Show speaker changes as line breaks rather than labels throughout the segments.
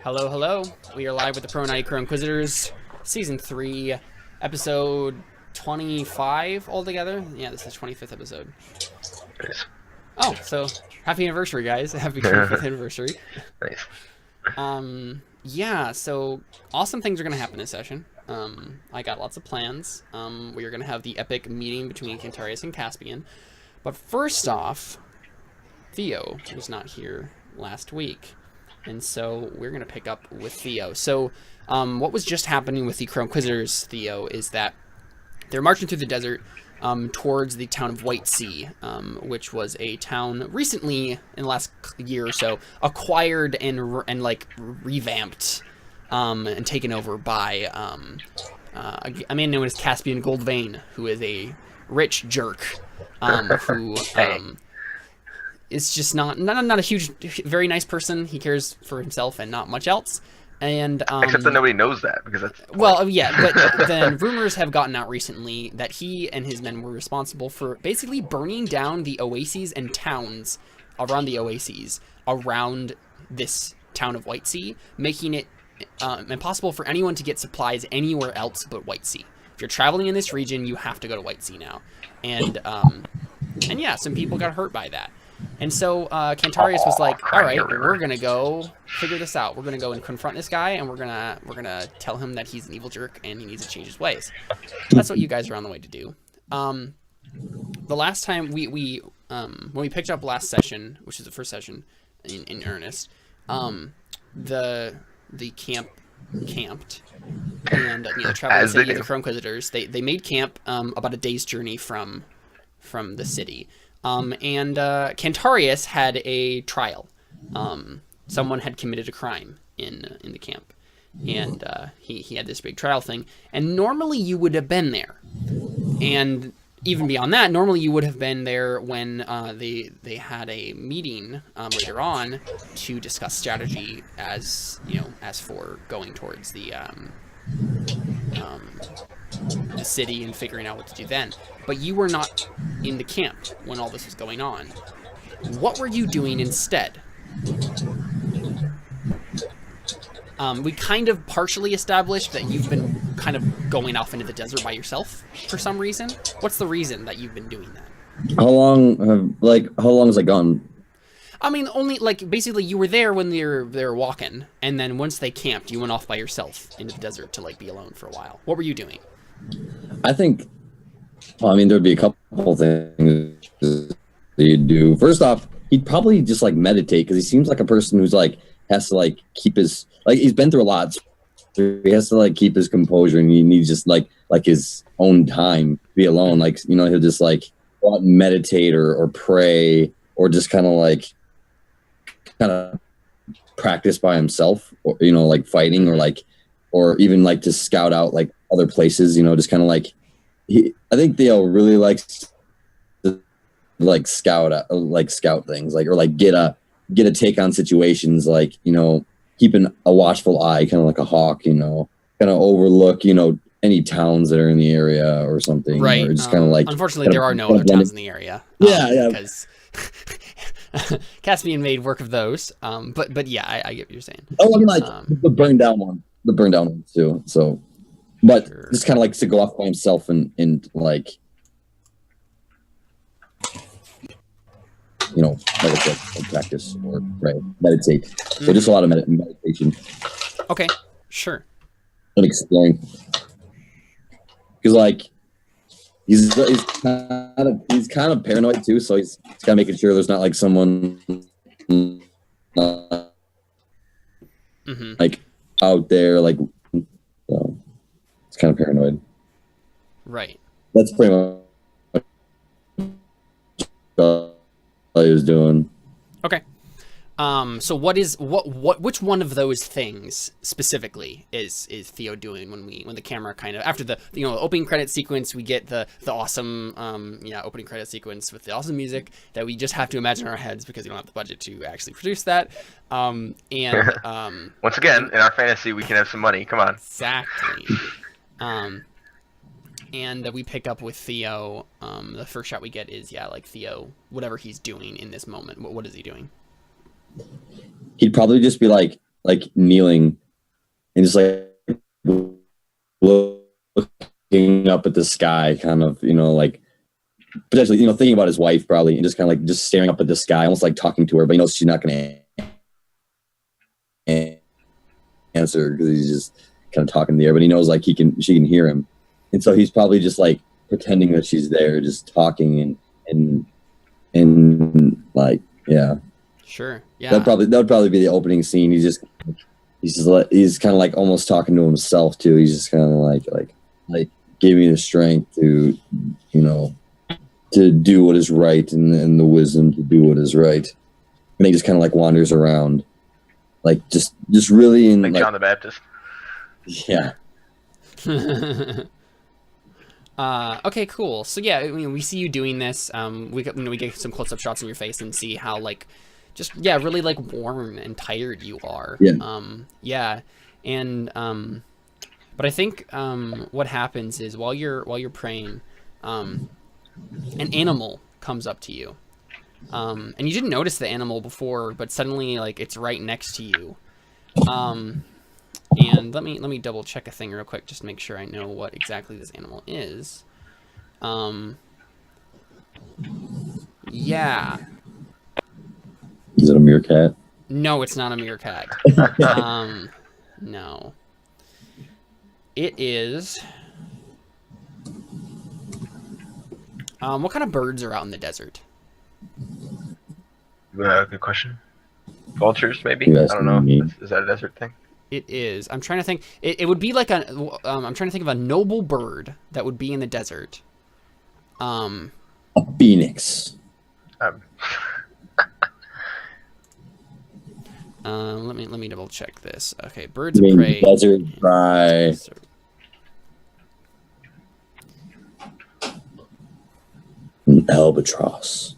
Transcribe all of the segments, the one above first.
Hello, hello. We are live with the Crow Inquisitors, Season 3, Episode 25 altogether. Yeah, this is 25th episode.
Nice.
Oh, so happy anniversary, guys. Happy 25th anniversary.
Nice.
Yeah, so awesome things are going to happen this session. I got lots of plans. We are going to have the epic meeting between Cantarius and Caspian. But first off, Theo was not here last week. And so we're going to pick up with Theo. So what was just happening with the Crow Inquisitors, Theo, is that they're marching through the desert towards the town of Whitesea, which was a town recently, in the last year or so, acquired and like revamped and taken over by a man known as Caspian Goldvein, who is a rich jerk who is just not a huge, very nice person. He cares for himself and not much else. And
Except that nobody knows that because that's
well, yeah, but then rumors have gotten out recently that he and his men were responsible for basically burning down the oases and towns around the oases around this town of Whitesea, making it impossible for anyone to get supplies anywhere else but Whitesea. If you're traveling in this region, you have to go to Whitesea now, and yeah, some people got hurt by that. And so Cantarius was like, all right, we're going to go figure this out. We're going to go and confront this guy, and we're gonna tell him that he's an evil jerk and he needs to change his ways. That's what you guys are on the way to do. The last time when we picked up last session, which is the first session in earnest, the camp camped, and the traveling city of the Crow Inquisitors, they made camp about a day's journey from the city. And Cantarius had a trial. Someone had committed a crime in the camp, and he had this big trial thing. And normally you would have been there, and even beyond that, normally you would have been there when they had a meeting later on to discuss strategy as for going towards the city and figuring out what to do then. But you were not in the camp when all this was going on. What were you doing instead? We kind of partially established that you've been kind of going off into the desert by yourself for some reason. What's the reason that you've been doing that?
How long has it gone?
I mean, only basically you were there when they were walking, and then once they camped, you went off by yourself into the desert to be alone for a while. What were you doing?
I think, there'd be a couple things that you'd do. First off, he'd probably just meditate, because he seems like a person who's has to keep his, he's been through a lot, so he has to keep his composure, and he needs just his own time to be alone. He'll just go out and meditate or pray, or just kind of practice by himself, or fighting, or even to scout out other places, just kind of I think Theo really likes to scout things, or get a take on situations, keeping a watchful eye, kind of like a hawk, kind of overlook any towns that are in the area or something,
right?
Or just kind of
unfortunately there are no other towns in the area, because Caspian made work of those, but yeah, I get what you're saying.
The burned down one too, so. But sure. Just kind of to go off by himself and practice or meditate. So just a lot of meditation.
Okay, sure.
And exploring, because he's kind of paranoid too. So he's kind of making sure there's not someone out there so. Kind of paranoid,
right?
That's pretty much all he was doing.
Okay. So which one of those things specifically is Theo doing when the camera kind of, after the opening credit sequence, we get the awesome opening credit sequence with the awesome music that we just have to imagine in our heads because we don't have the budget to actually produce that. Once
again, in our fantasy, we can have some money. Come on.
Exactly. And we pick up with Theo. The first shot we get is Theo, whatever he's doing in this moment. What is he doing?
he'd probably just be like kneeling and just like looking up at the sky, kind of, like potentially, thinking about his wife probably, and just kind of like just staring up at the sky, almost like talking to her, but he knows she's not going to answer because he's just kind of talking to the air, but he knows like she can hear him, and so he's probably just like pretending that she's there, just talking and like, yeah.
Sure. Yeah.
That would probably be the opening scene. He's kind of like almost talking to himself too. He's just kind of like give me the strength to, to do what is right, and the wisdom to do what is right. And he just kind of like wanders around, like just really in
like John the Baptist.
Yeah.
Okay, cool. So yeah, we see you doing this. We get some close-up shots in your face and see how like, just really like worn and tired you are.
Yeah.
Yeah, and but I think what happens is while you're praying, an animal comes up to you, and you didn't notice the animal before, but suddenly like it's right next to you. And let me double check a thing real quick, just to make sure I know what exactly this animal is. Yeah.
Is it a meerkat?
No, it's not a meerkat. No. It is. What kind of birds are out in the desert?
Good question. Vultures, maybe?
You
I
asking
don't know.
me?
Is that a desert thing?
It is. I'm trying to think. It would be like I'm trying to think of a noble bird that would be in the desert.
A phoenix.
Let me double check this. Okay, birds of prey.
Desert by an albatross.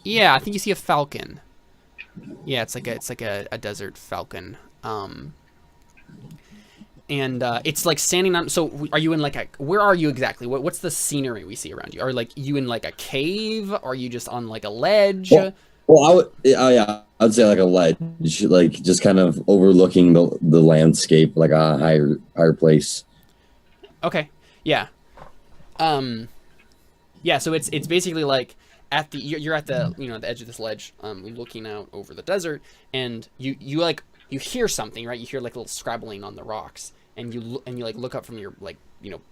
Yeah, I think you see a falcon. Yeah, it's like a desert falcon. And it's like standing on. So are you in like where are you exactly? What's the scenery we see around you? Are like you in like a cave? Are you just on like a ledge?
Well, I'd say like a ledge, like just kind of overlooking the landscape, like a higher place.
Okay. Yeah. Yeah. So it's basically like you're at the the edge of this ledge, looking out over the desert, and you hear something, right? You hear like a little scrabbling on the rocks, and you like look up from your like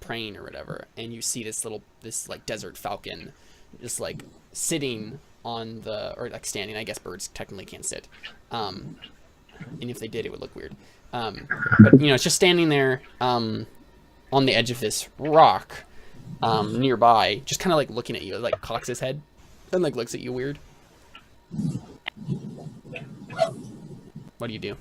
praying or whatever, and you see this like desert falcon, just like sitting on or like standing. I guess birds technically can't sit, and if they did, it would look weird. But it's just standing there, on the edge of this rock, nearby, just kind of like looking at you, like cocks his head, and like looks at you weird. What do you do?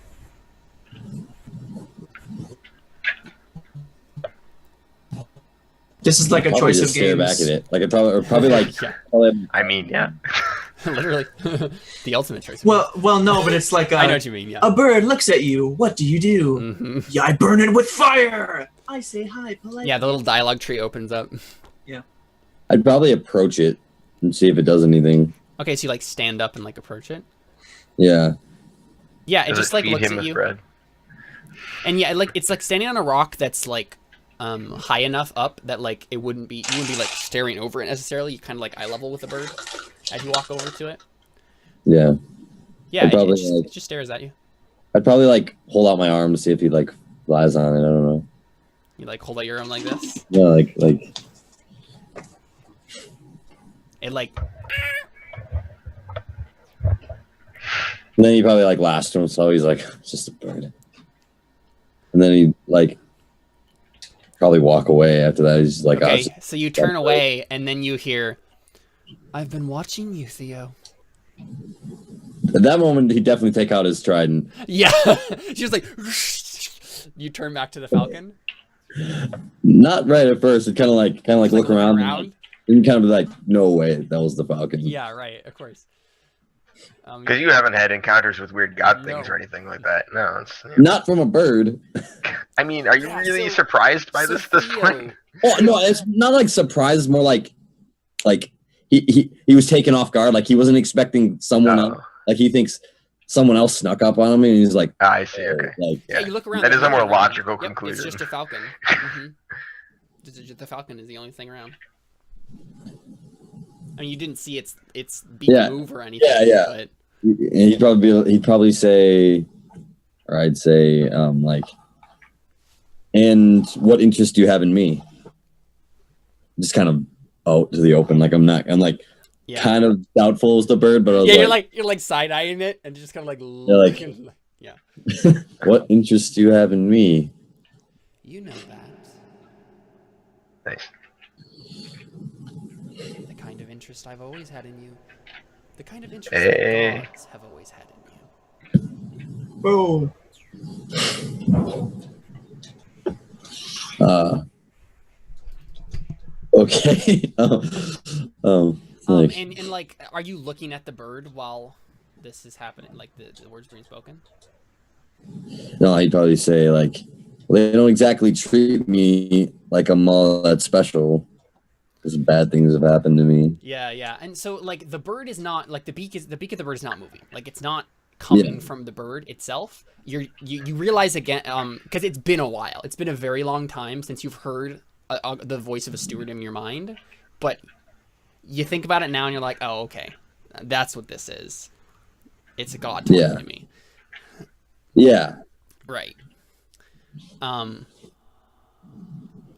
This is like a choice of
stare
games.
back at it, like it probably like.
Yeah.
I mean, yeah.
Literally, the ultimate choice.
Well, no, but it's like
I know what you mean. Yeah.
a bird looks at you. What do you do?
Mm-hmm.
Yeah, I burn it with fire. I say hi politely.
Yeah, the little dialogue tree opens up.
I'd probably approach it and see if it does anything.
Okay, so you like stand up and like approach it.
Yeah.
Yeah, it
Does
just like
feed
looks
him
at
with
you.
bread?
And yeah, like it's like standing on a rock that's like high enough up that like you wouldn't be like staring over it necessarily. You kind of like eye level with the bird as you walk over to it.
Yeah.
Yeah,
probably,
it just stares at you.
I'd probably like hold out my arm to see if he like flies on it. I don't know.
You like hold out your arm like this.
Yeah, like.
It like.
And then he probably like laughs to himself. He's like, it's just a bird. And then he like probably walk away after that. He's just like,
Okay,
oh,
so you turn away and then you hear, "I've been watching you, Theo."
at that moment, he'd definitely take out his trident.
Yeah, she was like, you turn back to the Falcon.
Not right at first. It kind of like look around. And kind of be like, no way, that was the Falcon.
Yeah, right. Of course.
Because you haven't had encounters with weird god things or anything like that. No, it's
Not from a bird.
I mean, are you really surprised by this point?
Oh no, it's not like surprise. More like he was taken off guard. Like he wasn't expecting someone else. Like he thinks someone else snuck up on him, and he's like,
I see. Okay.
Like,
Yeah, you look around.
That is a more
around.
logical
Yep,
conclusion.
It's just a falcon. The falcon is the only thing around. I mean, you didn't see its beak move or anything.
Yeah.
But...
He'd probably say, or I'd say, like, and what interest do you have in me? Just kind of out to the open. Like I'm like kind of doubtful as the bird, but I was
you're like side eyeing it and just kind of like
looking.
Yeah.
What interest do you have in me?
You know that.
Nice.
The kind of interest I've always had in you. The kind of interest that gods have always had in you.
Boom.
Okay.
And like, are you looking at the bird while this is happening? Like the words being spoken?
No, he'd probably say like, well, they don't exactly treat me like I'm all that special. Because bad things have happened to me.
Yeah. And so like the bird is not like the beak of the bird is not moving. Like it's not coming from the bird itself. You realize again because it's been a while. It's been a very long time since you've heard the voice of a steward in your mind, but you think about it now and you're like, oh, okay, that's what this is. It's a god talking to me.
Yeah.
Right. I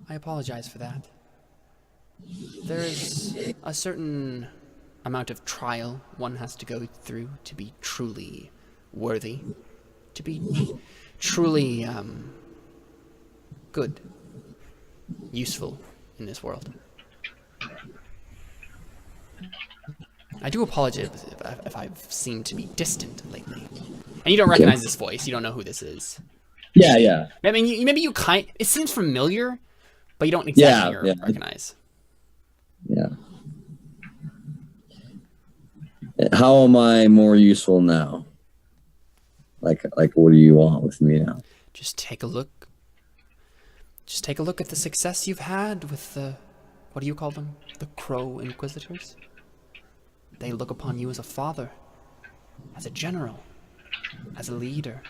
apologize for that. There is a certain amount of trial one has to go through to be truly worthy, to be truly good, useful in this world. I do apologize if I've seemed to be distant lately. And you don't recognize this voice. You don't know who this is.
Yeah.
I mean, maybe you it seems familiar, but you don't exactly recognize.
Yeah. How am I more useful now? Like, what do you want with me now?
Just take a look. Just take a look at the success you've had with the, what do you call them? The Crow Inquisitors. They look upon you as a father, as a general, as a leader.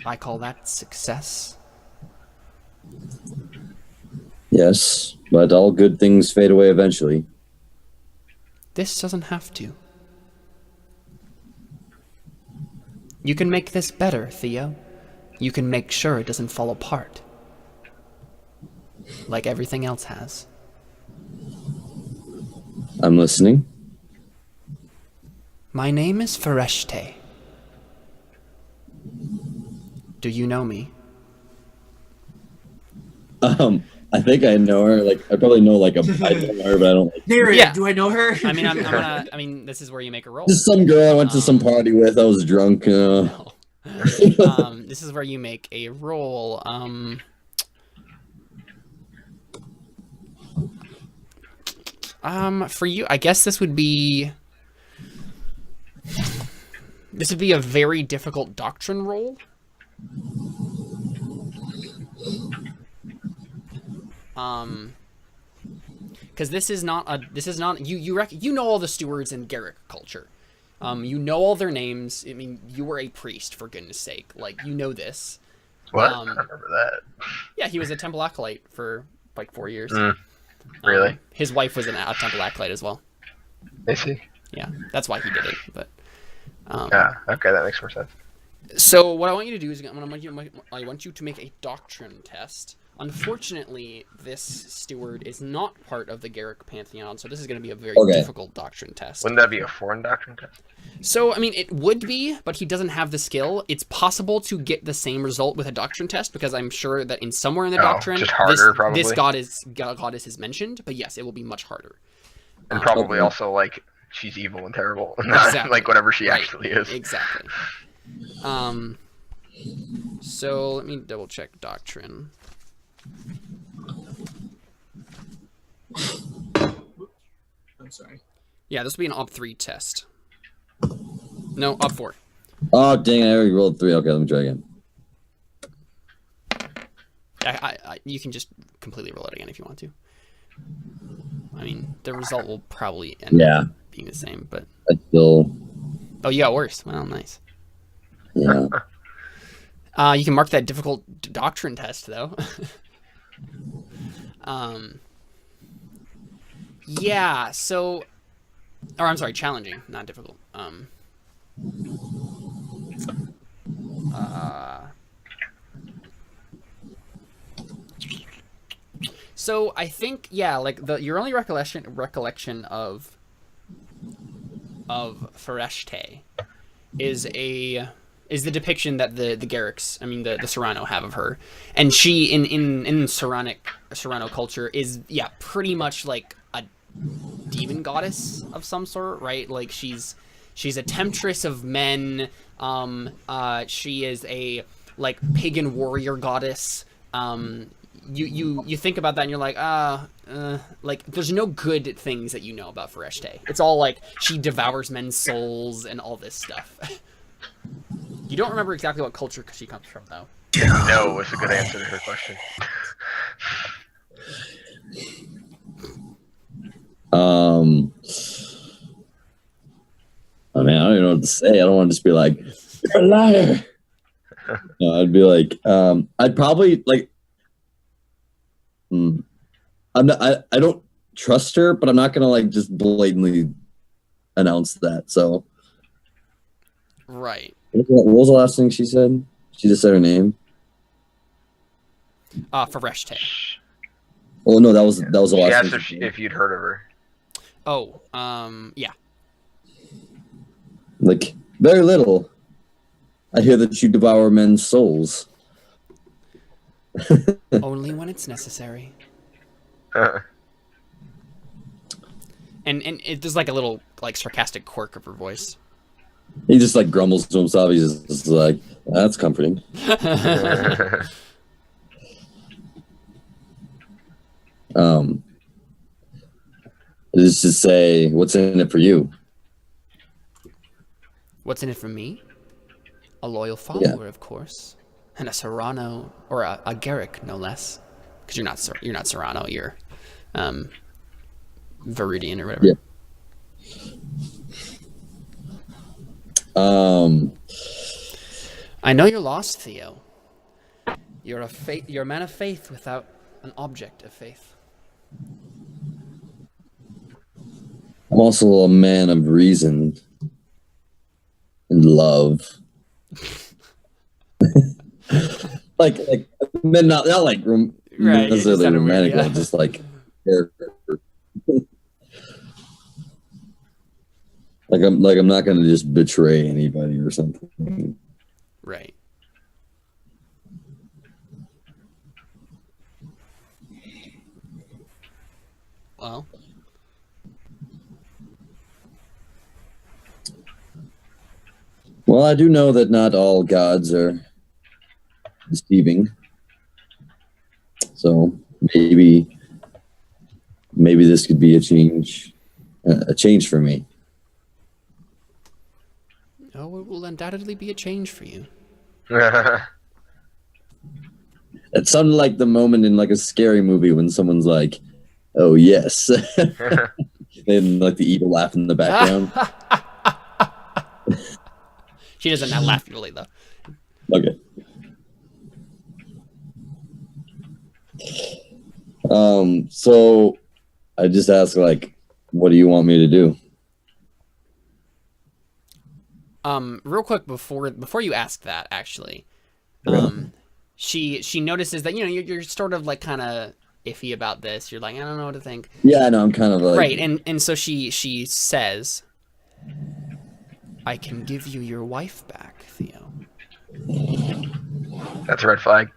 I call that success.
Yes, but all good things fade away eventually.
This doesn't have to. You can make this better, Theo. You can make sure it doesn't fall apart. Like everything else has.
I'm listening.
My name is Fereshteh. Do you know me?
I think I know her. Like, I probably know, like, I know her, but I don't.
Nasrin, do I know her?
I mean, I'm gonna. I mean, this is where you make a roll.
Just some girl I went to some party with. I was drunk.
No. This is where you make a roll. For you, I guess this would be. This would be a very difficult doctrine roll. Because this is not you know all the stewards in Garrick culture. You know all their names. I mean, you were a priest, for goodness sake. Like, you know this.
What? I remember that.
Yeah, he was a temple acolyte for like 4 years.
Really?
His wife was a temple acolyte as well.
Is he?
Yeah, that's why he did it. But
okay, that makes more sense.
so what I want you to do is I want you to make a doctrine test. Unfortunately, this steward is not part of the Garrick Pantheon, so this is going to be a very difficult doctrine test.
Wouldn't that be a foreign doctrine test?
So, I mean, it would be, but he doesn't have the skill. It's possible to get the same result with a doctrine test, because I'm sure that in somewhere in the doctrine,
just harder, probably.
This goddess is mentioned, but yes, it will be much harder.
And probably also, like, she's evil and terrible,
Exactly.
like whatever she actually is.
Exactly. So let me double check doctrine.
I'm sorry.
Yeah, this will be an Op 3 test. No, Op 4.
Oh, dang, I already rolled 3. Okay, let me try again.
You can just completely roll it again if you want to. I mean, the result will probably end up being the same, but...
I still...
Oh, you got worse. Well, nice.
Yeah.
You can mark that difficult doctrine test, though. Yeah, so... Or, I'm sorry, challenging, not difficult. So, I think, yeah, like, your only recollection of Fereshteh is the depiction that the Garrick's, I mean the Serrano have of her, and she in Serrano culture is pretty much like a demon goddess of some sort, right? Like she's a temptress of men. She is a like pagan warrior goddess. You think about that and you're like, like there's no good things that you know about Fereshteh. It's all like she devours men's souls and all this stuff. You don't remember exactly what culture she comes from, though.
No, it's a good answer to her question.
I mean, I don't even know what to say. I don't want to just be like, you're a liar. No, I'd be like, I'd probably like, I don't trust her, but I'm not gonna like just blatantly announce that. So,
right.
What was the last thing she said? She just said her name.
Fereshteh.
Oh no, that was the last.
She asked
thing
if you'd heard of her.
Oh, yeah.
Like very little. I hear that you devour men's souls.
Only when it's necessary. And there's like a little like sarcastic quirk of her voice.
He just like grumbles to himself. He's just like, that's comforting. Just to say, what's in it for you?
What's in it for me? A loyal follower, of course, and a Serrano or a Garrick, no less. Because you're not Serrano. You're Viridian or whatever.
Yeah.
I know you're lost, Theo. You're a man of faith without an object of faith.
I'm also a man of reason and love. like not like necessarily romantic,
weird,
just like character. like I'm not gonna just betray anybody or something.
Right.
Well, I do know that not all gods are deceiving. So maybe this could be a change for me.
Oh, it will undoubtedly be a change for you.
It sounded like the moment in like a scary movie when someone's like, "Oh yes," and like the evil laugh in the background.
She doesn't now laugh really though.
Okay. So I just asked, like, what do you want me to do?
Real quick before you ask that, actually, she notices that you're sort of like kind of iffy about this. You're like, I don't know what to think.
Yeah, I know. I'm kind of like
right, and so she says, I can give you your wife back, Theo.
That's a red flag.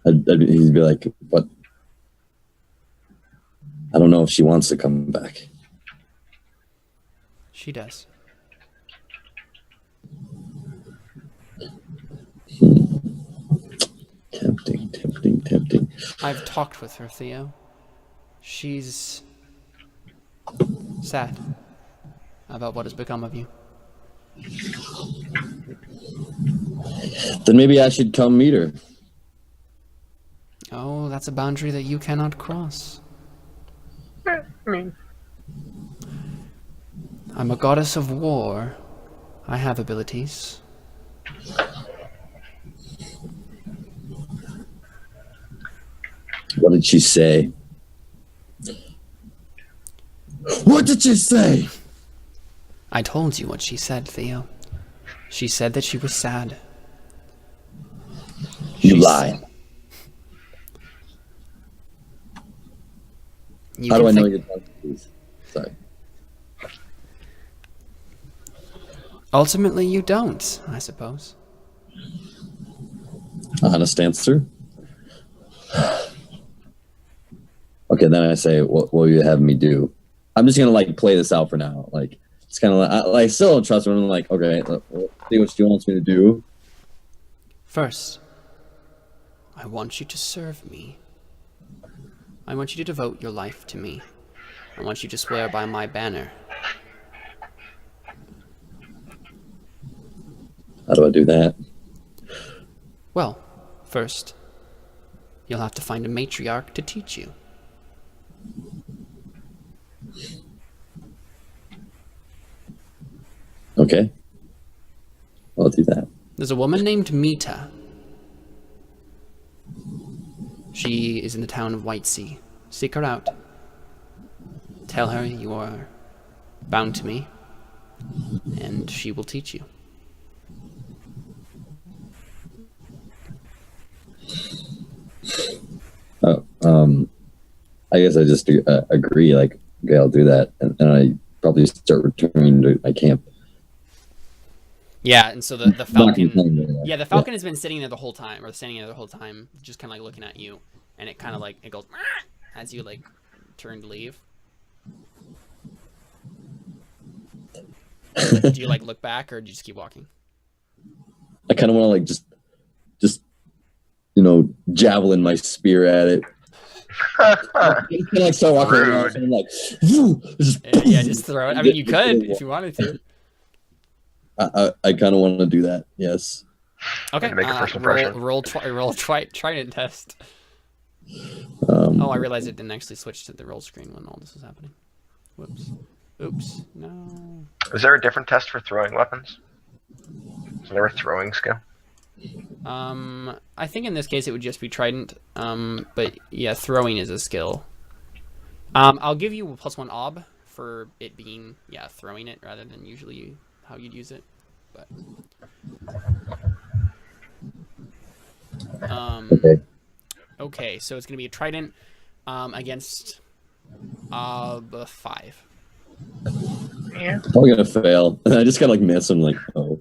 He'd be like, but I don't know if she wants to come back.
She does.
Tempting.
I've talked with her, Theo. She's sad about what has become of you.
Then maybe I should come meet her.
Oh, that's a boundary that you cannot cross.
I mean,
I'm a goddess of war. I have abilities.
What did she say? What did she say?
I told you what she said, Theo. She said that she was sad.
You lie. How do I know you're telling the truth? Sorry.
Ultimately, you don't, I suppose.
Honest answer. Okay, then I say, what will you have me do? I'm just gonna like play this out for now. Like it's kind of like I still don't trust her. I'm like, okay, let's see what she wants me to do.
First, I want you to serve me. I want you to devote your life to me. I want you to swear by my banner.
How do I do that?
Well, first, you'll have to find a matriarch to teach you.
Okay. I'll do that.
There's a woman named Mita. She is in the town of Whitesea. Seek her out. Tell her you are bound to me, and she will teach you.
Oh, I guess I just agree. Like, okay, I'll do that, and I probably start returning to my camp.
Yeah, and so the Falcon...
Falcon.
Yeah, the Falcon has been sitting there the whole time, or standing there the whole time, just kind of like looking at you, and it kind of like, it goes, as you like turn to leave. Do you like look back, or do you just keep walking?
I kind of want to like just javelin my spear at it. I like start walking around, and I'm like,
yeah, just throw it. I mean, you could if you wanted to.
I kind of want to do that. Yes.
Okay.
Make a first impression.
Roll trident test. Oh, I realized it didn't actually switch to the roll screen when all this was happening. Whoops. Oops. No.
Is there a different test for throwing weapons? Is there a throwing skill?
I think in this case it would just be trident. But yeah, throwing is a skill. I'll give you a +1 ob for it being throwing it rather than usually how you'd use it. But okay, so it's gonna be a trident against 5.
Yeah.
Probably gonna fail. I just gotta like miss. I'm like, oh.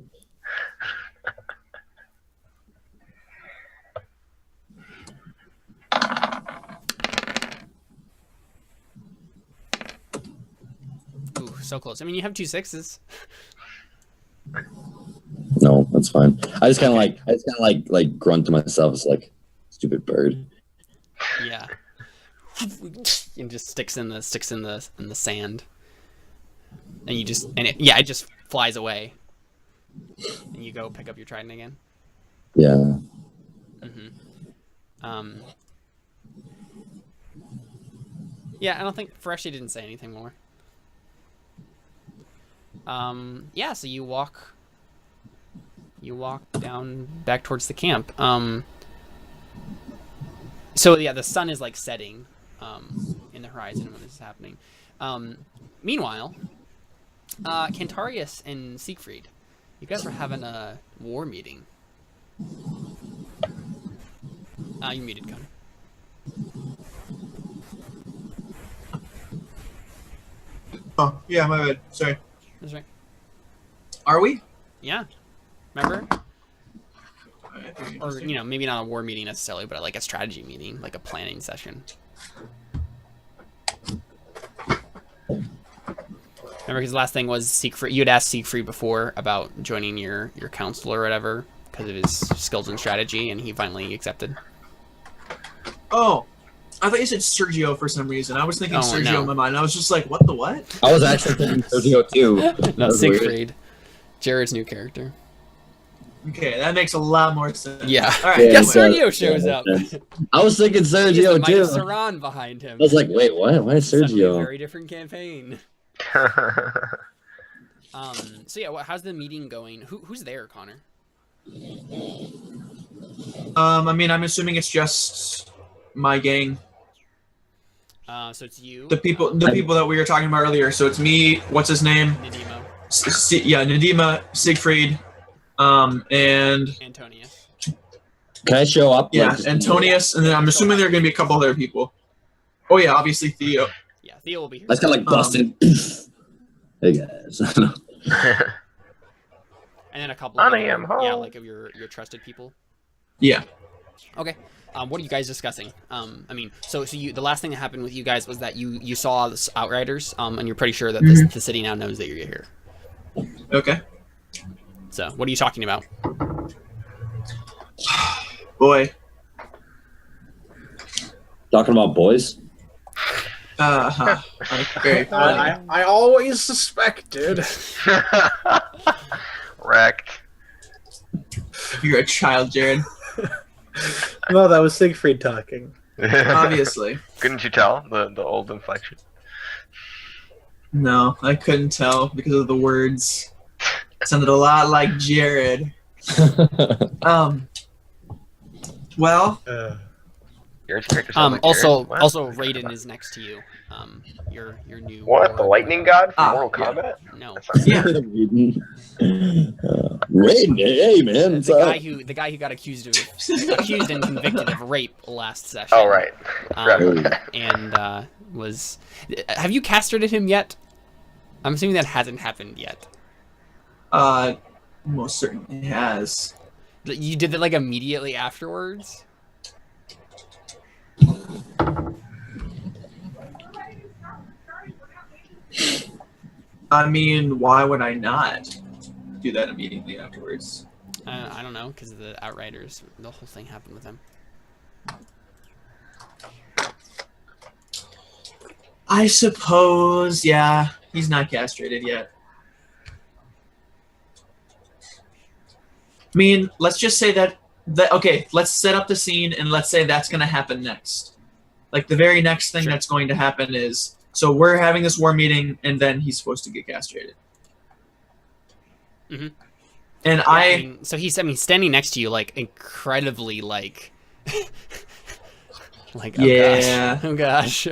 Ooh, so close. I mean, you have 2 6s.
No, that's fine. I just kind of like grunt to myself. It's like, stupid bird.
Yeah. And just sticks in the sand. And you just it just flies away. And you go pick up your trident again.
Yeah.
Yeah, I don't think Fereshteh didn't say anything more. Yeah, so you walk down back towards the camp. So yeah, the sun is like setting in the horizon when this is happening. Meanwhile, Cantarius and Siegfried, you guys are having a war meeting. You're muted, Connor.
Oh, yeah, my bad. Sorry.
That's right.
Are we?
Yeah. Remember? Or, maybe not a war meeting necessarily, but like a strategy meeting, like a planning session. Remember, his last thing was Siegfried. You had asked Siegfried before about joining your council or whatever because of his skills in strategy, and he finally accepted.
Oh, I thought you said Sergio for some reason. I was thinking Sergio
no.
in my mind. I was just like, what the what?
I was actually thinking Sergio too.
No, Siegfried. Jared's new character.
Okay, that makes a lot more sense.
Yeah.
All right.
Yeah,
Yes,
Anyway.
Sergio shows
yeah,
up.
makes sense. I was thinking
He has the
Sergio
might of
too.
Saran behind him.
I was like, wait, what? Why is
Suddenly a
Sergio?
very different campaign. So yeah, how's the meeting going? Who's there, Connor?
I mean, I'm assuming it's just my gang.
So it's you.
The people that we were talking about earlier. So it's me. What's his name?
Nadimo.
Yeah, Nadima, Siegfried, and
Antonius.
Can I show up?
yeah,
Like, just-
Antonius, and then I'm assuming there are going to be a couple other people. Oh yeah, obviously Theo.
Yeah, Theo will be here.
I just got like busted. Hey guys.
And then a couple
Honey,
of other,
I'm home.
yeah, like of your trusted people.
Yeah.
Okay. What are you guys discussing? I mean, so you the last thing that happened with you guys was that you saw the Outriders, and you're pretty sure that the city now knows that you're here.
Okay.
So what are you talking about?
Boy.
Talking about boys.
Very funny.
I always suspected.
Wrecked.
You're a child, Jared.
No, that was Siegfried talking.
Obviously.
Couldn't you tell the old inflection?
No, I couldn't tell because of the words. It sounded a lot like Jared. Well,
Your character sounds like
also
Jared. What?
also Raiden is next to you. Your new
What? The
warlord.
lightning god from
Ah,
Mortal
yeah.
Kombat?
No.
That's not
yeah.
Raiden, hey man. what's up?
The guy who got accused and convicted of rape last session.
Oh right.
And was have you castrated him yet? I'm assuming that hasn't happened yet.
Most certainly has.
You did that like immediately afterwards.
I mean, why would I not do that immediately afterwards?
I don't know, because the Outriders, the whole thing happened with them.
I suppose, yeah. He's not castrated yet. I mean, let's just say that okay, let's set up the scene and let's say that's going to happen next. Like the very next thing that's going to happen is, so we're having this war meeting and then he's supposed to get castrated.
Mhm.
And
Yeah, I mean, so he's standing next to you, like incredibly, like, like, oh
Yeah.
gosh, oh gosh.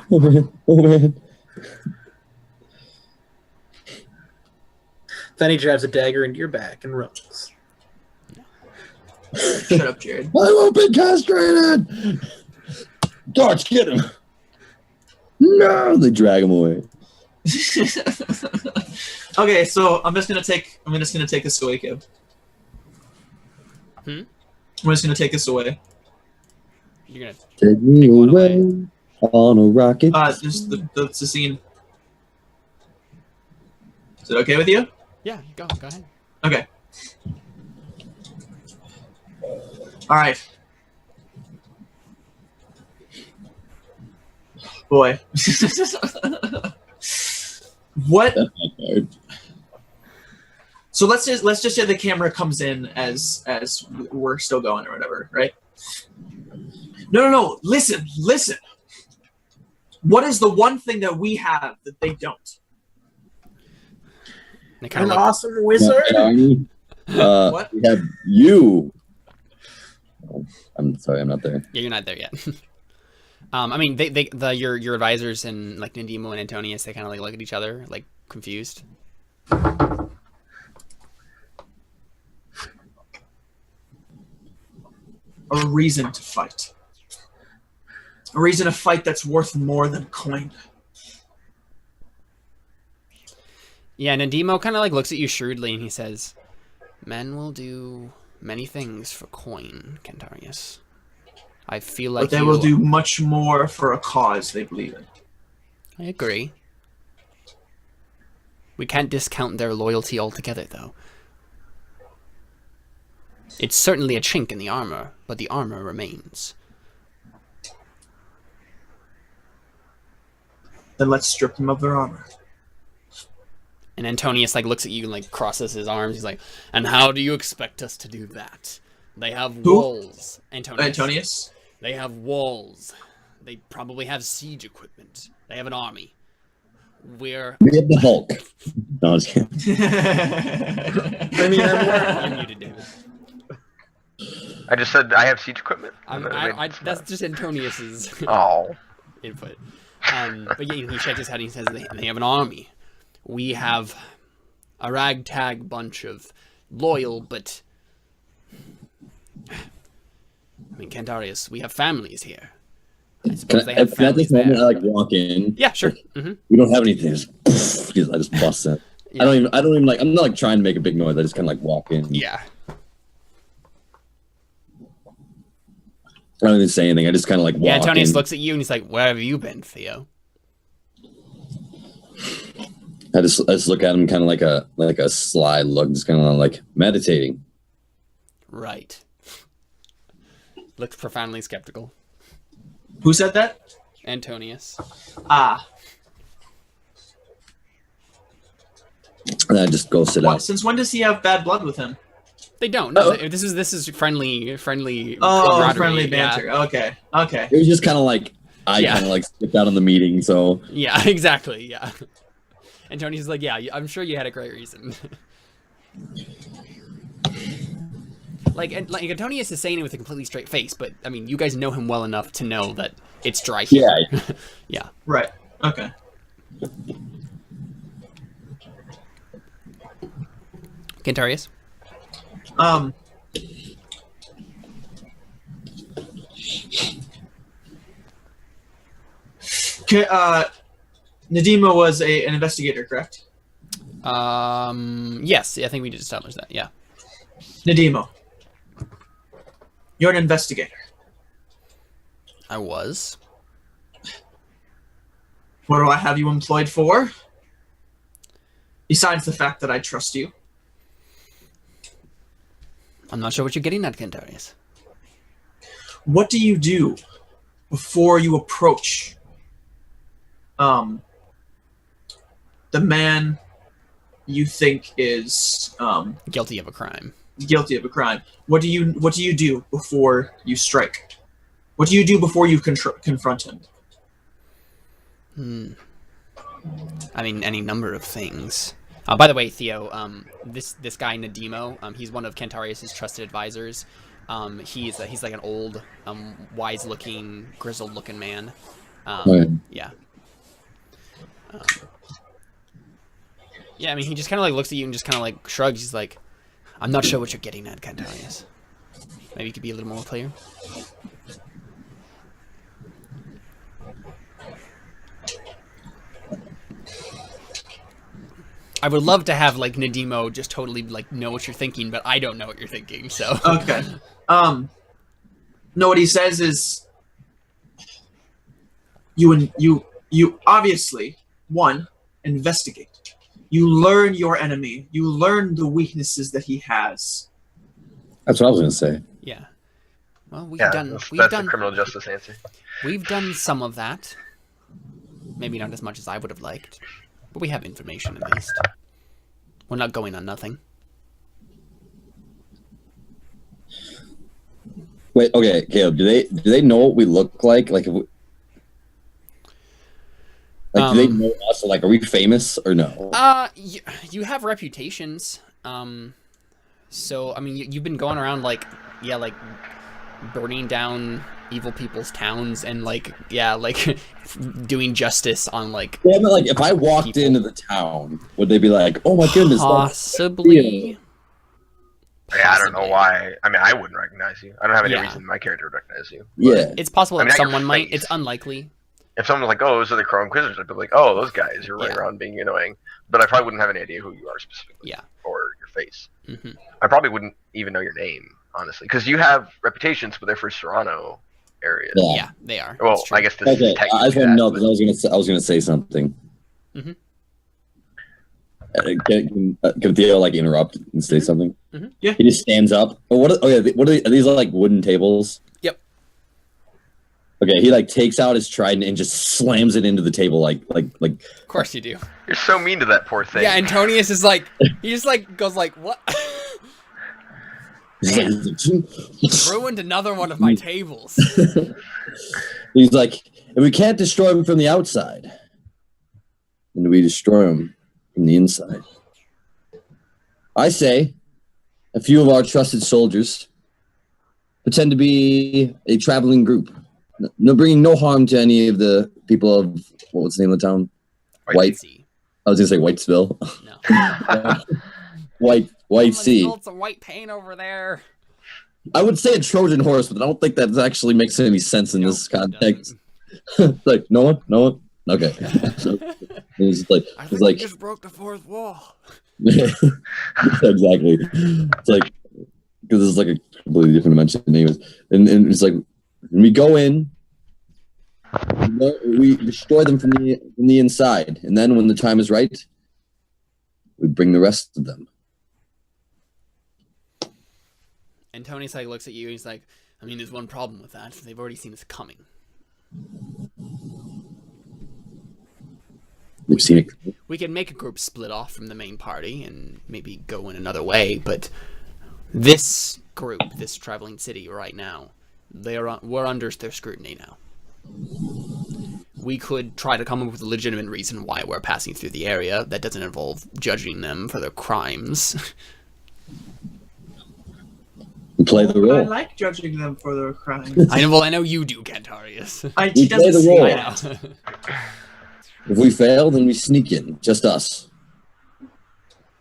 Oh man. Oh man.
Then he jabs a dagger into your back and runs.
shut up, Jared.
I won't be castrated. Dodge, get him. No, they drag him away.
Okay, so I'm just gonna take this away, Kev.
Hmm?
I'm just gonna take this away.
You're gonna.
Take me
one
away on a rocket.
Just the scene. Is it okay with you?
Yeah, go ahead.
Okay. All right. Boy. What?
Hard.
So let's just say the camera comes in as we're still going or whatever, right? No. Listen. What is the one thing that we have that they don't?
They kind
An
of look.
awesome wizard.
Arnie,
What?
we have you. Oh, I'm sorry, I'm not there.
Yeah, you're not there yet. I mean, your advisors and like Nandimo and Antonius, they kind of like look at each other, like confused.
A reason to fight. A reason to fight that's worth more than coin.
Yeah, Nandimo kind of like looks at you shrewdly and he says, "Men will do many things for coin, Cantarius. I feel like
But they will do much more for a cause they believe in.
I agree. We can't discount their loyalty altogether, though. It's certainly a chink in the armor, but the armor remains.
Then let's strip them of their armor.
And Antonius like looks at you and like crosses his arms. He's like, "And how do you expect us to do that? They have walls." Antonius. They have walls. They probably have siege equipment. They have an army. We have
the Hulk. No, I was kidding.
I mean,
You're muted, David.
I just said I have siege equipment.
That's just Antonius's input. But yeah, he shakes his head and he says they have an army. We have a ragtag bunch of loyal, but I mean, Cantarius, we have families here. I suppose they have families there.
I like walk in.
Yeah, sure. Mm-hmm.
We don't have anything. I just bust it. Yeah. I don't even like. I'm not like trying to make a big noise. I just kind of like walk in.
Yeah.
I don't even say anything. I just kind of like walk
Antonius
in.
looks at you and he's like, "Where have you been, Theo?"
I just look at him kind of like a sly look, just kind of like meditating.
Right. Looks profoundly skeptical.
Who said that?
Antonius.
Ah.
And I just go sit out.
Since when does he have bad blood with him?
They don't. No, this is friendly.
Oh, friendly banter. Yeah. Okay.
It was just kind of like I kind of like skipped out on the meeting, so.
Yeah, exactly. Yeah. Antonius is like, yeah, I'm sure you had a great reason. like Antonius is saying it with a completely straight face, but I mean, you guys know him well enough to know that it's dry here.
Yeah.
Yeah.
Right. Okay.
Cantarius.
Nadima was an investigator, correct?
Yes, I think we just established that. Yeah.
Nadima, you're an investigator.
I was.
What do I have you employed for? Besides the fact that I trust you.
I'm not sure what you're getting at, Cantarius.
What do you do before you approach the man you think is
guilty of a crime?
Guilty of a crime. What do you do before you strike? What do you do before you confront him?
I mean, any number of things. By the way, Theo, this guy Nadimo, he's one of Cantarius's trusted advisors. He's like an old, wise-looking, grizzled-looking man. Yeah. Yeah, I mean, he just kind of like looks at you and just kind of like shrugs. He's like, "I'm not sure what you're getting at, Cantarius. Maybe you could be a little more clear." I would love to have like Nadimo just totally like know what you're thinking, but I don't know what you're thinking. So
okay. No, what he says is, you obviously investigate. You learn your enemy. You learn the weaknesses that he has.
That's what I was gonna say.
Yeah. Well, we've
that's
done
the criminal justice answer.
We've done some of that. Maybe not as much as I would have liked, but we have information at least. We're not going on nothing.
Wait, okay, Caleb. Do they know what we look like? Like, do they know us? Like, are we famous or no?
You have reputations. So I mean, you've been going around like burning down evil people's towns and like doing justice on like.
Yeah, but like if I walked into the town, would they be like, "Oh my goodness"?
Possibly.
Yeah, I don't know why. I mean, I wouldn't recognize you. I don't have any reason my character would recognize you.
Yeah,
it's possible that someone might. It's unlikely.
If someone was like, "Oh, those are the Crow Inquisitors," I'd be like, "Oh, those guys, you're right around being annoying." But I probably wouldn't have any idea who you are specifically.
Yeah.
Or your face.
Mm-hmm.
I probably wouldn't even know your name, honestly, because you have reputations, but they're for Serrano areas.
Yeah, they are.
Well, I guess this is technically
I just want to know because I was gonna say something.
Mm-hmm.
Can Theo like interrupt and say something?
Mm-hmm.
Yeah.
He just stands up. Oh, what are these like wooden tables?
Yep.
Okay, he like takes out his trident and just slams it into the table like.
Of course you do.
You're so mean to that poor thing.
Yeah, Antonius is like, he just like goes like, what? Ruined another one of my tables.
He's like, if we can't destroy him from the outside, then we destroy him from the inside. I say, a few of our trusted soldiers pretend to be a traveling group. No, bringing no harm to any of the people of, what was the name of the town?
Whitesea.
I was going to say Whitesville.
No.
Whitesea.
Some white paint over there.
I would say a Trojan horse, but I don't think that actually makes any sense in this context. Like, no one? Okay. It's like,
we just broke the fourth wall.
Exactly. It's like, because it's like a completely different dimension anyways. And it's like, when we go in, we destroy them from the inside. And then when the time is right, we bring the rest of them.
And Tony like looks at you and he's like, I mean, there's one problem with that. They've already seen us coming.
We've seen it.
We can make a group split off from the main party and maybe go in another way, but this group, this traveling city right now, we're under their scrutiny now. We could try to come up with a legitimate reason why we're passing through the area that doesn't involve judging them for their crimes.
We play the role.
I like judging them for their crimes.
I know you do, Cantarius.
We play the role.
I know.
If we fail, then we sneak in. Just us.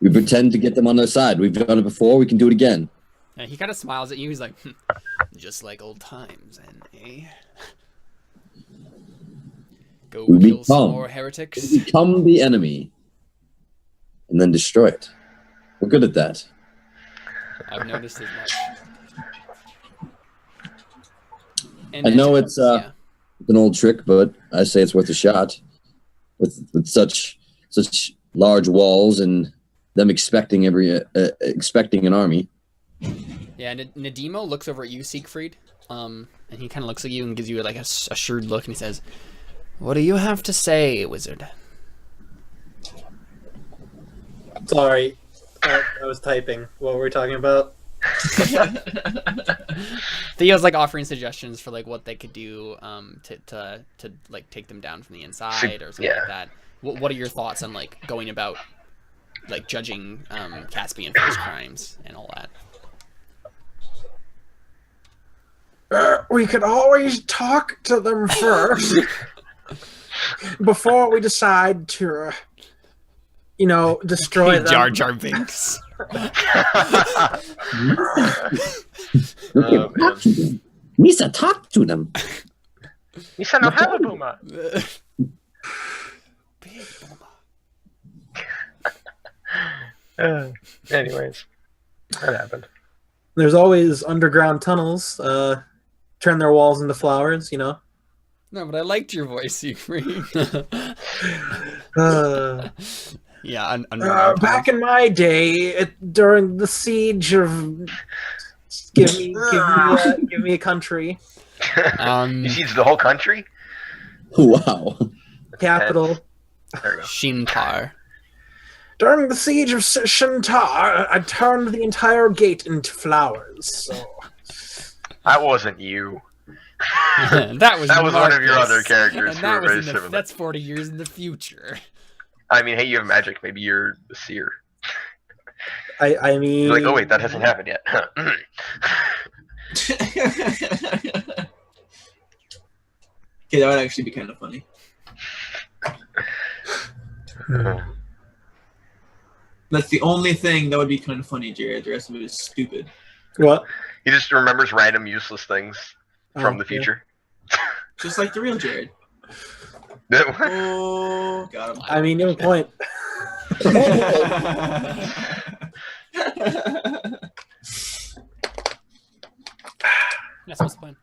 We pretend to get them on their side. We've done it before. We can do it again.
Yeah, he kind of smiles at you. He's like, just like old times, eh? Go kill some more heretics.
We become the enemy. And then destroy it. We're good at that.
I've noticed as much.
I know it's an old trick, but I say it's worth a shot. With such large walls and them expecting an army.
Yeah, Nadimo looks over at you, Siegfried, and he kind of looks at you and gives you like a assured look, and he says, "What do you have to say, wizard?"
Sorry, I was typing. What were we talking about?
Theo's like offering suggestions for like what they could do to like take them down from the inside or something like that. What are your thoughts on like going about like judging Caspian for his crimes and all
that? We could always talk to them first before we decide to, destroy them.
Jar Jar Binks.
Misa, talk to them.
Misa no have a boomer.
Big boomer.
Anyways, that happened.
There's always underground tunnels. Turn their walls into flowers,
No, but I liked your voice, Siegfried. Yeah,
back in my day, during the siege of, give me a country.
You siege the whole country?
Wow.
Capital.
There we go.
Shintar.
During the siege of Shintar, I turned the entire gate into flowers. So.
That wasn't you.
that was
one of your other characters.
And that was that's 40 years in the future.
I mean, hey, you have magic. Maybe you're the seer.
I mean...
You're like, oh wait, that hasn't happened yet.
Okay, that would actually be kind of funny. That's the only thing that would be kind of funny, Jared. The rest of it is stupid.
What?
He just remembers random useless things from the future.
Just like the real Jared. Oh, got him.
I mean, you have a point.
That's what's the plan.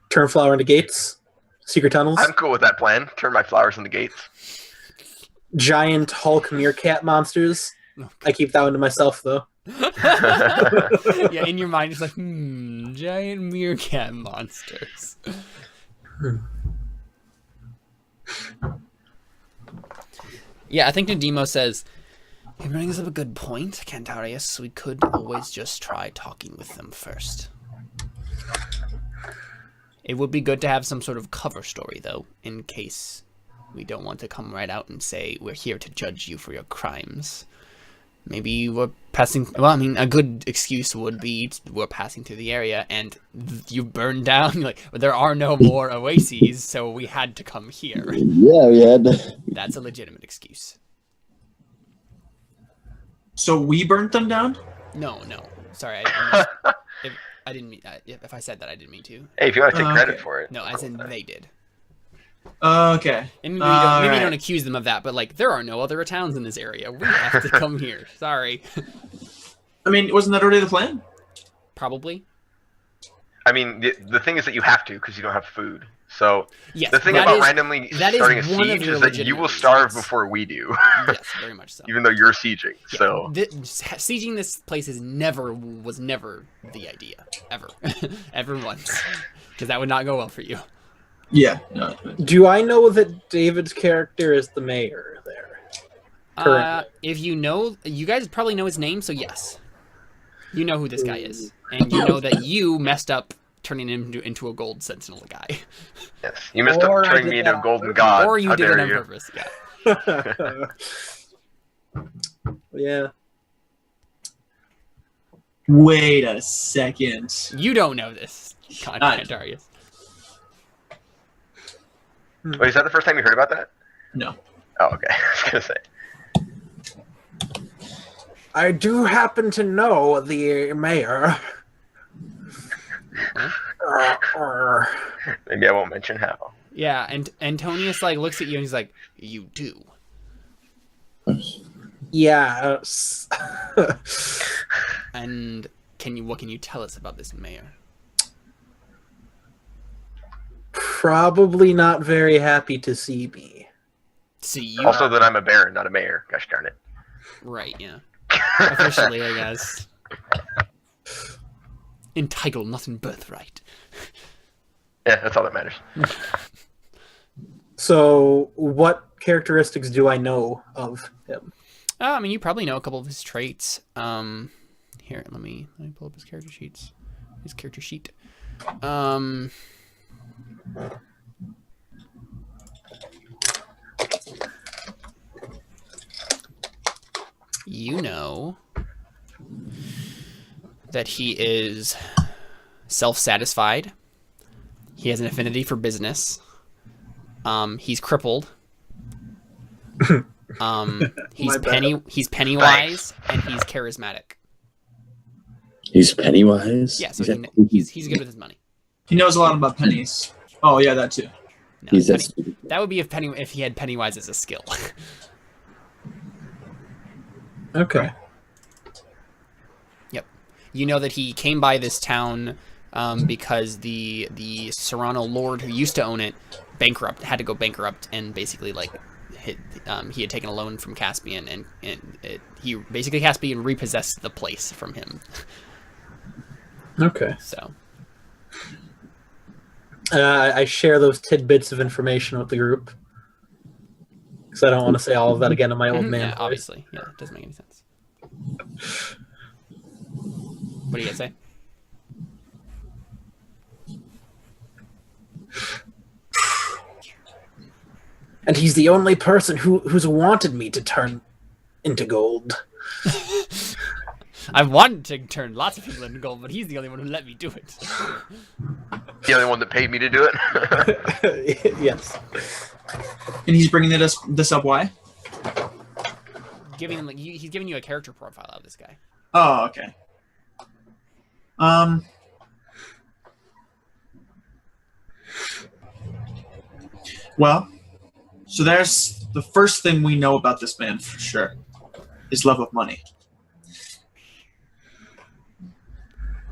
Turn flower into gates. Secret tunnels.
I'm cool with that plan. Turn my flowers into gates.
Giant Hulk meerkat monsters. I keep that one to myself, though.
Yeah, in your mind, it's like, giant meerkat monsters. Yeah, I think Nadimo says, he brings up a good point, Cantarius. We could always just try talking with them first. It would be good to have some sort of cover story, though, in case we don't want to come right out and say, we're here to judge you for your crimes. Maybe we're passing... Well, I mean, a good excuse would be we're passing through the area and you burned down. Like, there are no more oases, so we had to come here.
Yeah, we had.
That's a legitimate excuse.
So we burnt them down?
No. Sorry, I didn't mean... if I said that, I didn't mean to.
Hey, if you want to take credit
Okay.
for it.
No, as in they did.
Okay.
And maybe,
Alright.
don't accuse them of that, but, like, there are no other towns in this area. We have to come here. Sorry.
I mean, wasn't that already the plan?
Probably.
I mean, the thing is that you have to because you don't have food. So
Yes,
the thing
that
about
is-
randomly
that is
starting a
one of
siege
your
is that you
legitimate
will starve
reasons.
before we do,
Yes, very much so.
even though you're sieging.
Yeah,
So
sieging this place was never the idea. Ever. Ever once. Because that would not go well for you.
Yeah. No.
Do I know that David's character is the mayor there? Currently.
If you know... You guys probably know his name, so yes. You know who this guy is. And you know that you messed up turning him into a gold sentinel guy.
yes, you missed
Or
up
I
turning
did
me into
that
a golden
on
god.
Or you
How
did
dare
it on
you.
purpose, yeah.
Yeah.
Wait a second.
You don't know this, Cantarius.
Wait, is that the first time you heard about that?
No.
Oh, okay. I was gonna say.
I do happen to know the mayor.
Maybe I won't mention how.
Yeah, and Antonius, like, looks at you and he's like, you do.
Yes.
And what can you tell us about this mayor?
Probably not very happy to see me.
See you.
Also, that I'm a baron, not a mayor. Gosh darn it.
Right, yeah. Officially, I guess. Entitled, not in birthright.
Yeah, that's all that matters.
So, what characteristics do I know of him?
I mean, you probably know a couple of his traits. Here, let me pull up his character sheets. His character sheet. You know that he is self-satisfied. He has an affinity for business. He's crippled. He's pennywise and he's charismatic.
He's Pennywise?
Yeah, so he's good with his money.
He knows a lot about pennies. Oh yeah, that too.
No,
He's
that would be if he had Pennywise as a skill.
Okay.
Yep. You know that he came by this town because the Serrano lord who used to own it had to go bankrupt, and basically like he had taken a loan from Caspian, and Caspian repossessed the place from him.
Okay.
So
I share those tidbits of information with the group. Because I don't want to say all of that again in my old man
yeah,
voice.
obviously, yeah, it doesn't make any sense. What do you guys say?
And he's the only person who's wanted me to turn into gold.
I've wanted to turn lots of people into gold, but he's the only one who let me do it.
The only one that paid me to do it.
Yes.
And he's bringing this up. Why?
He's giving you a character profile of this guy.
Oh, okay. Well, so there's the first thing we know about this man for sure. His love of money.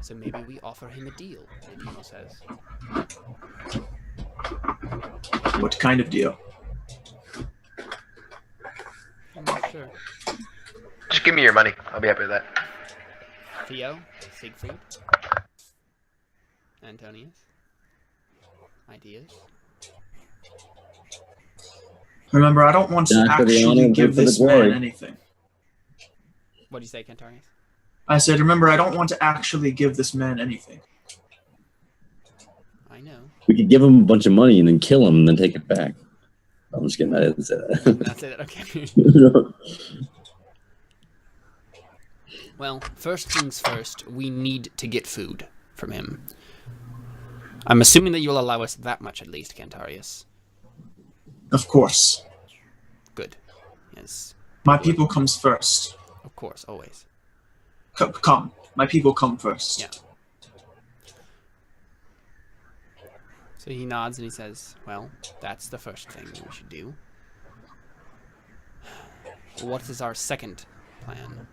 So maybe we offer him a deal, Nadimo says.
What kind of deal?
I'm not sure.
Just give me your money. I'll be happy with that.
Theo, Siegfried, Antonius. Ideas?
Remember, I don't want to
Not for the honor,
actually
but
give
for the
this
glory.
man anything.
What do you say, Cantarius?
I said, remember, I don't want to actually give this man anything.
I know.
We could give him a bunch of money and then kill him and then take it back. I'm just kidding. I didn't say that.
That's it. Okay. Well, first things first, we need to get food from him. I'm assuming that you'll allow us that much at least, Cantarius.
Of course.
Good. Yes.
My people comes first.
Of course, always.
Come. My people come first.
Yeah. So he nods and he says, well, that's the first thing we should do. What is our second plan?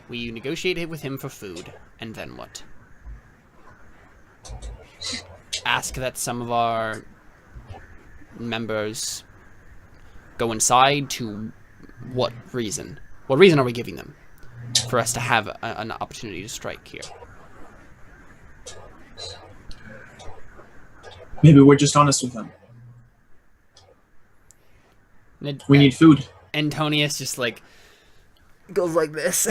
We negotiate with him for food, and then what? Ask that some of our members go inside to what reason? What reason are we giving them for us to have an opportunity to strike here?
Maybe we're just honest with them. We need food.
Antonius just like goes like this.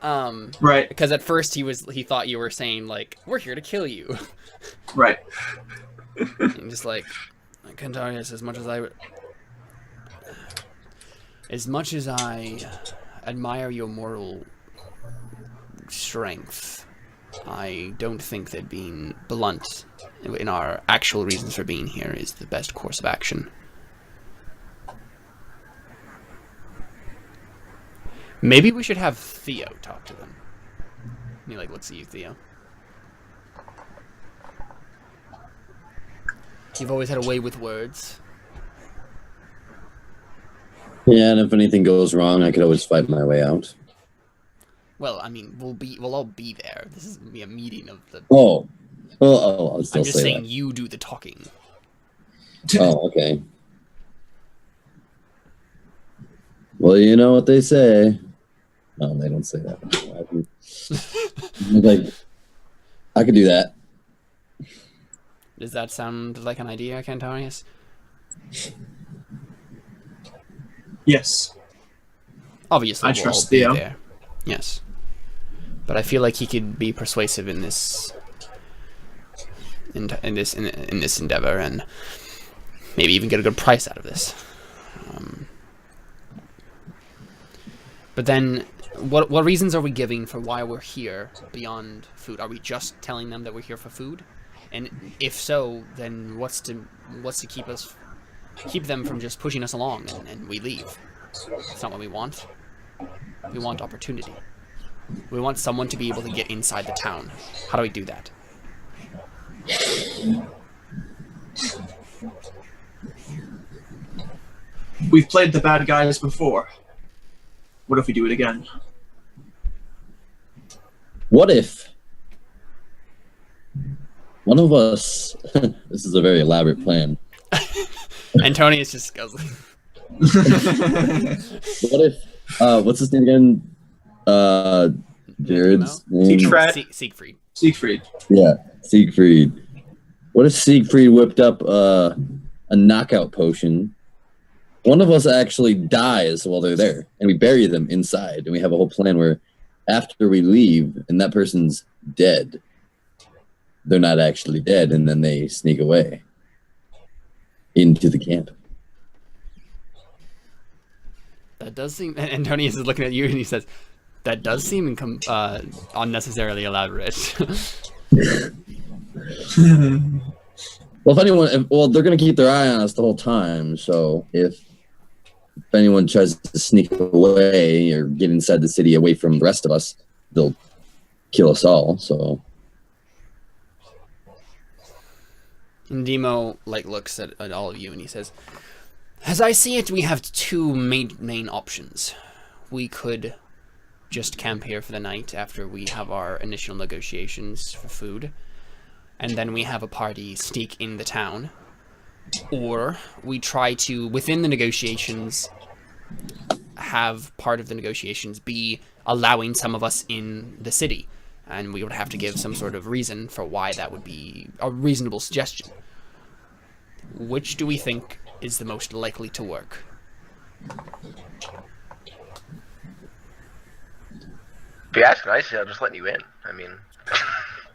Right.
Because at first he thought you were saying like, we're here to kill you.
Right.
And just like, Cantarius, as much as I admire your moral strength, I don't think that being blunt in our actual reasons for being here is the best course of action. Maybe we should have Theo talk to them. He like looks at you, Theo. You've always had a way with words.
Yeah, and if anything goes wrong, I could always fight my way out.
Well, I mean, we'll all be there. This is gonna be a meeting of the.
Oh, I'll still
I'm just
say
saying
that.
you do the talking.
Oh, okay. Well, you know what they say. No, they don't say that. Like, I could do that.
Does that sound like an idea, Cantarius?
Yes.
Obviously,
I
we'll
trust
all be
Theo.
there. Yes, but I feel like he could be persuasive in this, in this endeavor, and maybe even get a good price out of this. But then, what reasons are we giving for why we're here beyond food? Are we just telling them that we're here for food? And if so, then what's to keep them from just pushing us along and we leave? That's not what we want. We want opportunity. We want someone to be able to get inside the town. How do we do that?
We've played the bad guys before. What if we do it again?
What if one of us... This is a very elaborate plan.
Antonius just goes...
What if... what's his name again? Jared's name?
Siegfried.
Siegfried.
Yeah, Siegfried. What if Siegfried whipped up a knockout potion? One of us actually dies while they're there, and we bury them inside, and we have a whole plan where after we leave and that person's dead, they're not actually dead, and then they sneak away into the camp.
That does seem... Antonius is looking at you and he says, that does seem unnecessarily elaborate.
Well, they're going to keep their eye on us the whole time, so if anyone tries to sneak away or get inside the city away from the rest of us, they'll kill us all, so...
And Demo looks at all of you and he says, as I see it, we have two main options. We could just camp here for the night after we have our initial negotiations for food, and then we have a party sneak in the town. Or we try to, within the negotiations, have part of the negotiations be allowing some of us in the city. And we would have to give some sort of reason for why that would be a reasonable suggestion. Which do we think is the most likely to work?
If you ask nicely, I'll just let you in. I mean,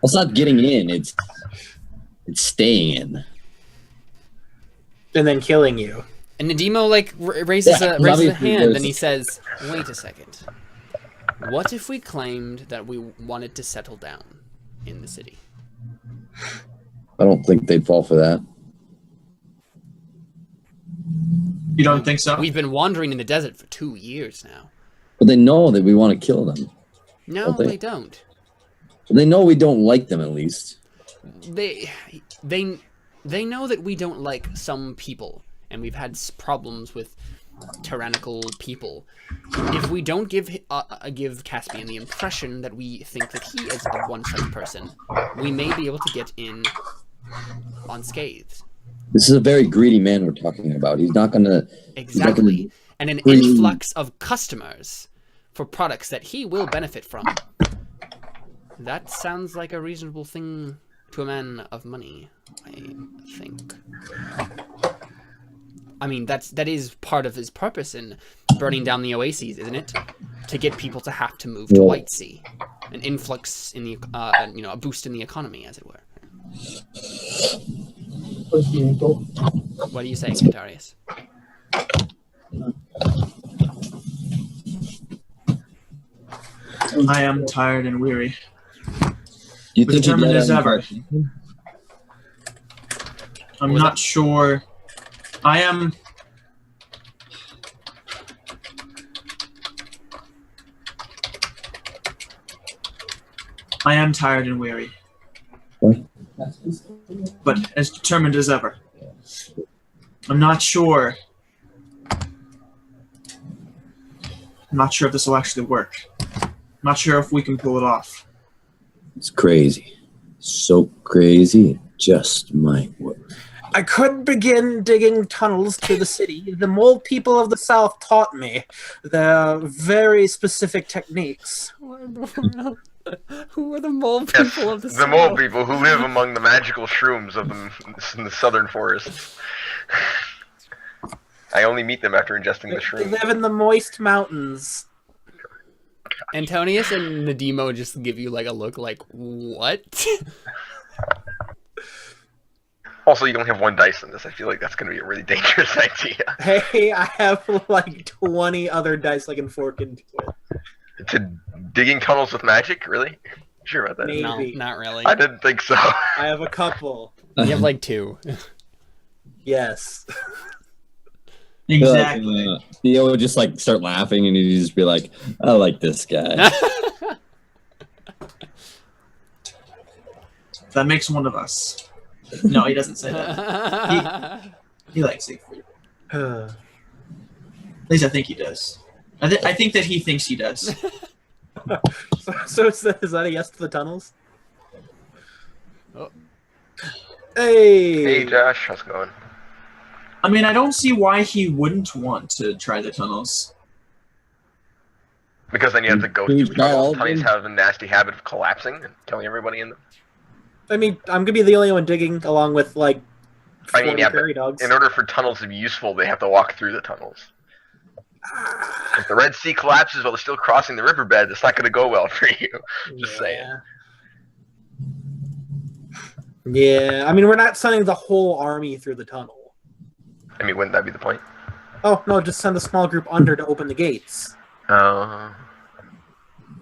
It's not getting in; it's staying in.
And then killing you.
And Nadimo like raises a hand, and he says, "Wait a second. What if we claimed that we wanted to settle down in the city?"
I don't think they'd fall for that.
You don't think so?
We've been wandering in the desert for 2 years now.
But they know that we want to kill them.
No,
Don't they?
they don't.
They know we don't like them, at least.
They know that we don't like some people, and we've had problems with tyrannical people. If we don't give Caspian the impression that we think that he is one such person, we may be able to get in unscathed.
This is a very greedy man we're talking about. He's not gonna
Exactly. And an influx of customers for products that he will benefit from. That sounds like a reasonable thing to a man of money, I think. I mean, that is part of his purpose in burning down the oases, isn't it? To get people to have to move to Whitesea, an influx in the, a boost in the economy, as it were. What do you say, Cantarius?
I am tired and weary.
You think
Determined as ever. I'm not sure. I am. I am tired and weary.
What?
But as determined as ever. I'm not sure. I'm not sure if this will actually work. I'm not sure if we can pull it off.
It's crazy. So crazy. It just might work.
I could begin digging tunnels to the city. The mole people of the south taught me their very specific techniques.
Who are the mole people of the
the mole people who live among the magical shrooms of in the southern forests. I only meet them after ingesting the
They
shroom.
live in the moist mountains.
Antonius and Nadimo just give you like a look like, what?
Also, you don't have one dice in this. I feel like that's going to be a really dangerous idea.
Hey, I have like 20 other dice I can fork into it.
To digging tunnels with magic? Really? Sure about that?
Maybe.
No, not really.
I didn't think so.
I have a couple.
You have like 2.
Yes.
Exactly.
Theo would just like start laughing and he'd just be like, I like this guy.
That makes one of us. No, he doesn't say that. He likes Siegfried. At least I think he does. I think that he thinks he does.
So is that a yes to the tunnels?
Oh.
Hey!
Hey, Josh. How's it going?
I mean, I don't see why he wouldn't want to try the tunnels.
Because then you have to go
Who's
through tunnels.
bald?
Tunnies have a nasty habit of collapsing and killing everybody in them.
I mean, I'm gonna be the only one digging along with like 40
yeah,
prairie
but
dogs.
in order for tunnels to be useful, they have to walk through the tunnels. If the Red Sea collapses while they're still crossing the riverbed, it's not going to go well for you. Just saying.
Yeah, I mean, we're not sending the whole army through the tunnel.
I mean, wouldn't that be the point?
Oh no, just send a small group under to open the gates.
Uh,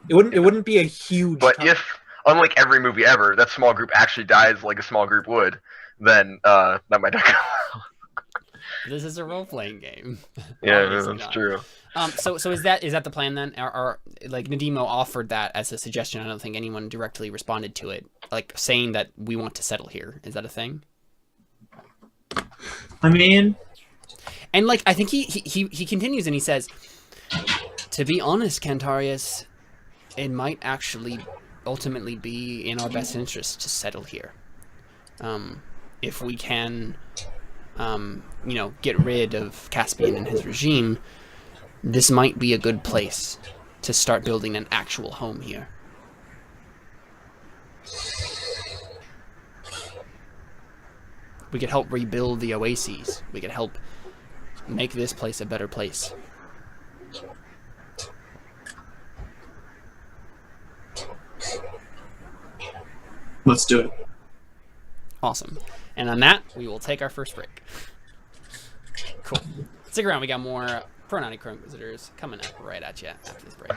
It wouldn't be a huge.
but
tunnel.
if, unlike every movie ever, that small group actually dies like a small group would, then that might not go well.
This is a role-playing game.
Yeah,
Obviously
that's
not.
true.
So is that the plan then? Or like Nadimo offered that as a suggestion. I don't think anyone directly responded to it, like saying that we want to settle here. Is that a thing?
I mean,
And like I think he continues and he says, to be honest, Cantarius, it might actually ultimately be in our best interest to settle here. If we can, get rid of Caspian and his regime, this might be a good place to start building an actual home here. We could help rebuild the oases. We could help make this place a better place.
Let's do it.
Awesome. And on that, we will take our first break. Cool. Stick around. We got more Crow Inquisitors coming up right at you after this break.